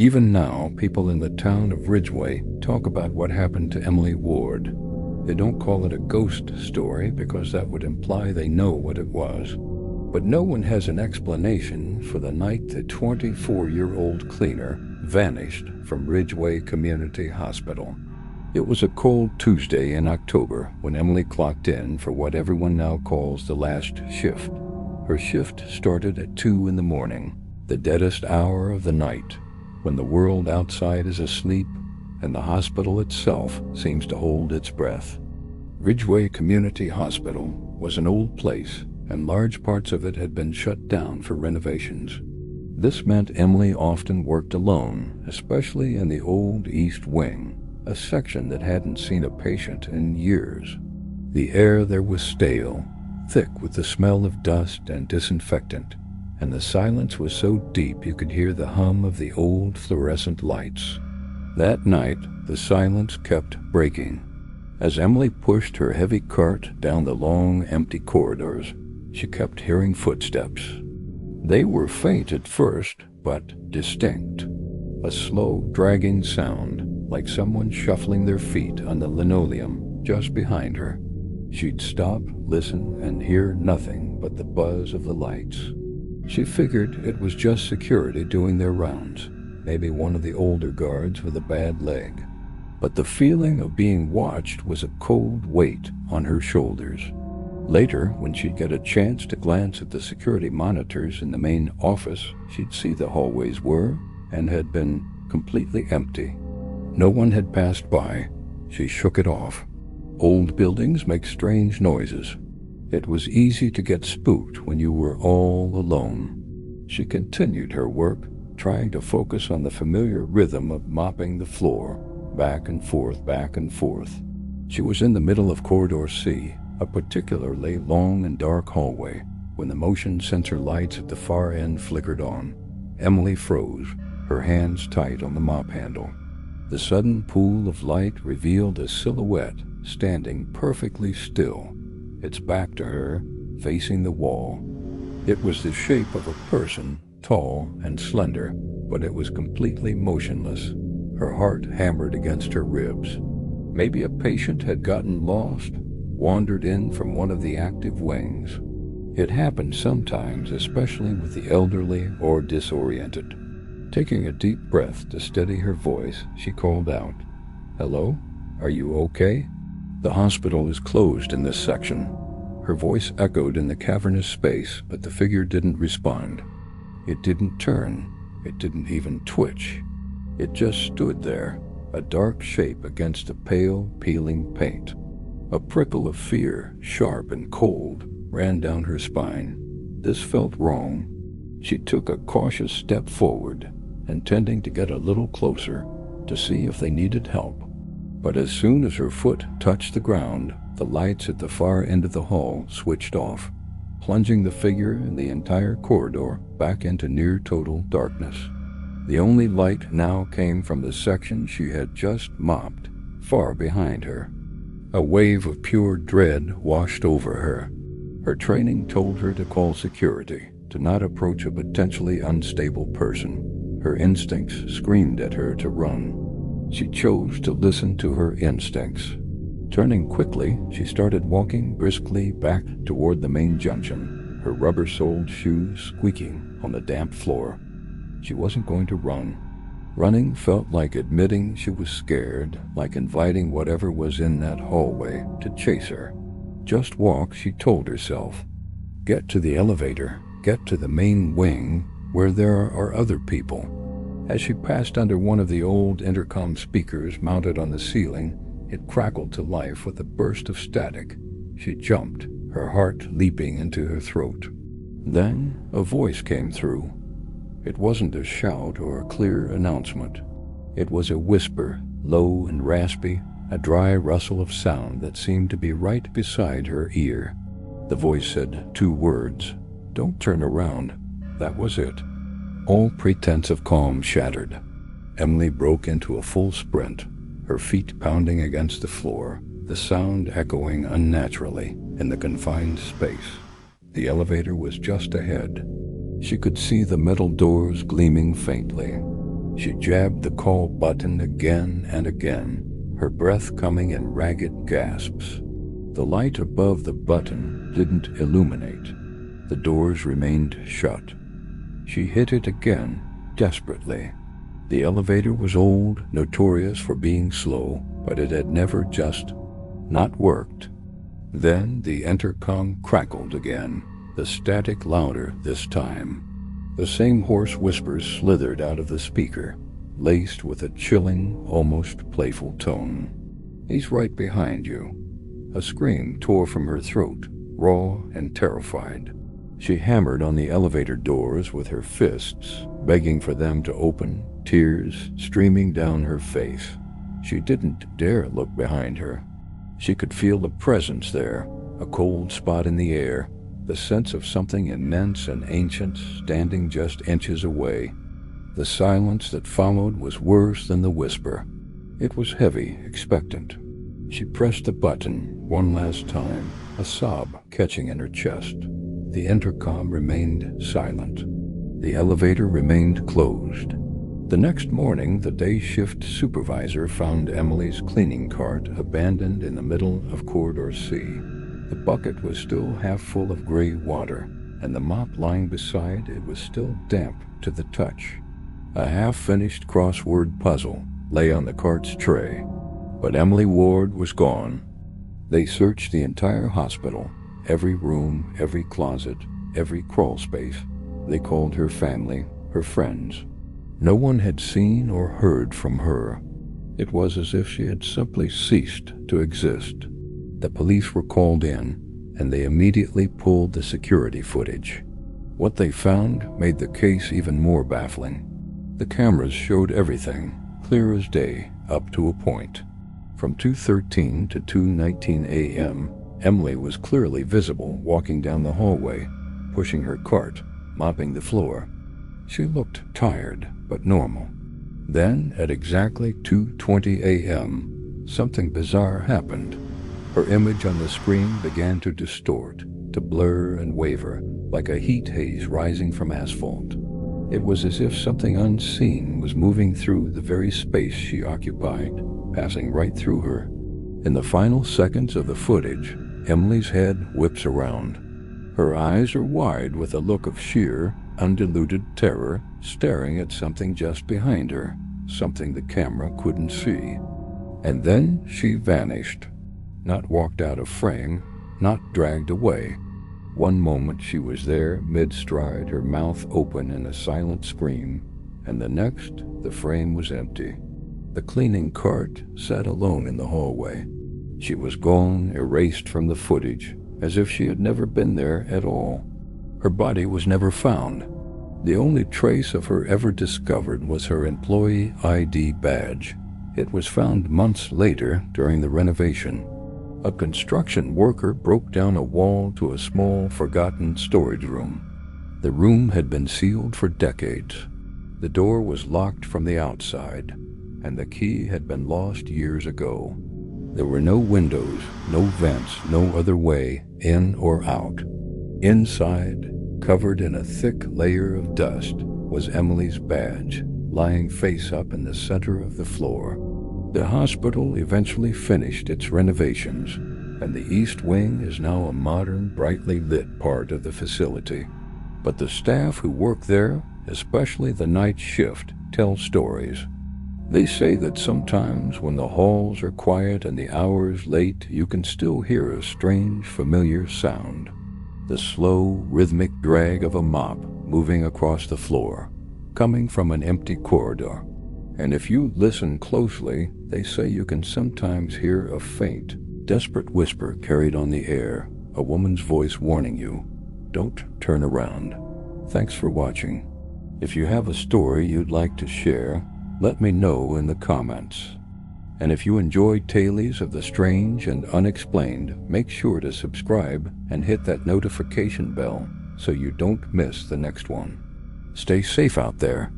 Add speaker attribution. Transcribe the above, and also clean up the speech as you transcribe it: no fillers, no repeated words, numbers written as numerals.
Speaker 1: Even now, people in the town of Ridgeway talk about what happened to Emily Ward. They don't call it a ghost story because that would imply they know what it was. But no one has an explanation for the night the 24-year-old cleaner vanished from Ridgeway Community Hospital. It was a cold Tuesday in October when Emily clocked in for what everyone now calls the last shift. Her shift started at 2 in the morning, the deadest hour of the night, when the world outside is asleep and the hospital itself seems to hold its breath. Ridgeway Community Hospital was an old place, and large parts of it had been shut down for renovations. This meant Emily often worked alone, especially in the old East Wing, a section that hadn't seen a patient in years. The air there was stale, thick with the smell of dust and disinfectant, and the silence was so deep you could hear the hum of the old fluorescent lights. That night, the silence kept breaking. As Emily pushed her heavy cart down the long, empty corridors, she kept hearing footsteps. They were faint at first, but distinct. A slow, dragging sound, like someone shuffling their feet on the linoleum just behind her. She'd stop, listen, and hear nothing but the buzz of the lights. She figured it was just security doing their rounds, maybe one of the older guards with a bad leg. But the feeling of being watched was a cold weight on her shoulders. Later, when she'd get a chance to glance at the security monitors in the main office, she'd see the hallways were and had been completely empty. No one had passed by. She shook it off. Old buildings make strange noises. It was easy to get spooked when you were all alone. She continued her work, trying to focus on the familiar rhythm of mopping the floor, back and forth, back and forth. She was in the middle of Corridor C, a particularly long and dark hallway, when the motion sensor lights at the far end flickered on. Emily froze, her hands tight on the mop handle. The sudden pool of light revealed a silhouette standing perfectly still, its back to her, facing the wall. It was the shape of a person, tall and slender, but it was completely motionless. Her heart hammered against her ribs. Maybe a patient had gotten lost, wandered in from one of the active wings. It happened sometimes, especially with the elderly or disoriented. Taking a deep breath to steady her voice, she called out, "Hello? Are you okay?" "The hospital is closed in this section." Her voice echoed in the cavernous space, but the figure didn't respond. It didn't turn. It didn't even twitch. It just stood there, a dark shape against the pale, peeling paint. A prickle of fear, sharp and cold, ran down her spine. This felt wrong. She took a cautious step forward, intending to get a little closer to see if they needed help. But as soon as her foot touched the ground, the lights at the far end of the hall switched off, plunging the figure and the entire corridor back into near-total darkness. The only light now came from the section she had just mopped, far behind her. A wave of pure dread washed over her. Her training told her to call security, to not approach a potentially unstable person. Her instincts screamed at her to run. She chose to listen to her instincts. Turning quickly, she started walking briskly back toward the main junction, her rubber-soled shoes squeaking on the damp floor. She wasn't going to run. Running felt like admitting she was scared, like inviting whatever was in that hallway to chase her. Just walk, she told herself. Get to the elevator, get to the main wing, where there are other people. As she passed under one of the old intercom speakers mounted on the ceiling, it crackled to life with a burst of static. She jumped, her heart leaping into her throat. Then a voice came through. It wasn't a shout or a clear announcement. It was a whisper, low and raspy, a dry rustle of sound that seemed to be right beside her ear. The voice said 2 words, "Don't turn around." That was it. All pretense of calm shattered. Emily broke into a full sprint, her feet pounding against the floor, the sound echoing unnaturally in the confined space. The elevator was just ahead. She could see the metal doors gleaming faintly. She jabbed the call button again and again, her breath coming in ragged gasps. The light above the button didn't illuminate. The doors remained shut. She hit it again, desperately. The elevator was old, notorious for being slow, but it had never just not worked. Then the intercom crackled again, the static louder this time. The same hoarse whispers slithered out of the speaker, laced with a chilling, almost playful tone. "He's right behind you." A scream tore from her throat, raw and terrified. She hammered on the elevator doors with her fists, begging for them to open, tears streaming down her face. She didn't dare look behind her. She could feel the presence there, a cold spot in the air, the sense of something immense and ancient standing just inches away. The silence that followed was worse than the whisper. It was heavy, expectant. She pressed the button one last time, a sob catching in her chest. The intercom remained silent. The elevator remained closed. The next morning, the day shift supervisor found Emily's cleaning cart abandoned in the middle of Corridor C. The bucket was still half full of gray water, and the mop lying beside it was still damp to the touch. A half-finished crossword puzzle lay on the cart's tray, but Emily Ward was gone. They searched the entire hospital, every room, every closet, every crawl space. They called her family, her friends. No one had seen or heard from her. It was as if she had simply ceased to exist. The police were called in, and they immediately pulled the security footage. What they found made the case even more baffling. The cameras showed everything, clear as day, up to a point. From 2:13 to 2:19 a.m., Emily was clearly visible walking down the hallway, pushing her cart, mopping the floor. She looked tired, but normal. Then, at exactly 2:20 a.m., something bizarre happened. Her image on the screen began to distort, to blur and waver, like a heat haze rising from asphalt. It was as if something unseen was moving through the very space she occupied, passing right through her. In the final seconds of the footage, Emily's head whips around. Her eyes are wide with a look of sheer, undiluted terror, staring at something just behind her, something the camera couldn't see. And then she vanished. Not walked out of frame, not dragged away. One moment she was there, mid-stride, her mouth open in a silent scream, and the next, the frame was empty. The cleaning cart sat alone in the hallway. She was gone, erased from the footage, as if she had never been there at all. Her body was never found. The only trace of her ever discovered was her employee ID badge. It was found months later during the renovation. A construction worker broke down a wall to a small, forgotten storage room. The room had been sealed for decades. The door was locked from the outside, and the key had been lost years ago. There were no windows, no vents, no other way in or out. Inside, covered in a thick layer of dust, was Emily's badge, lying face up in the center of the floor. The hospital eventually finished its renovations, and the East Wing is now a modern, brightly lit part of the facility. But the staff who work there, especially the night shift, tell stories. They say that sometimes when the halls are quiet and the hours late, you can still hear a strange, familiar sound. The slow, rhythmic drag of a mop moving across the floor, coming from an empty corridor. And if you listen closely, they say you can sometimes hear a faint, desperate whisper carried on the air, a woman's voice warning you, don't turn around. Thanks for watching. If you have a story you'd like to share, let me know in the comments. And if you enjoyed Tales of the Strange and Unexplained, make sure to subscribe and hit that notification bell so you don't miss the next one. Stay safe out there.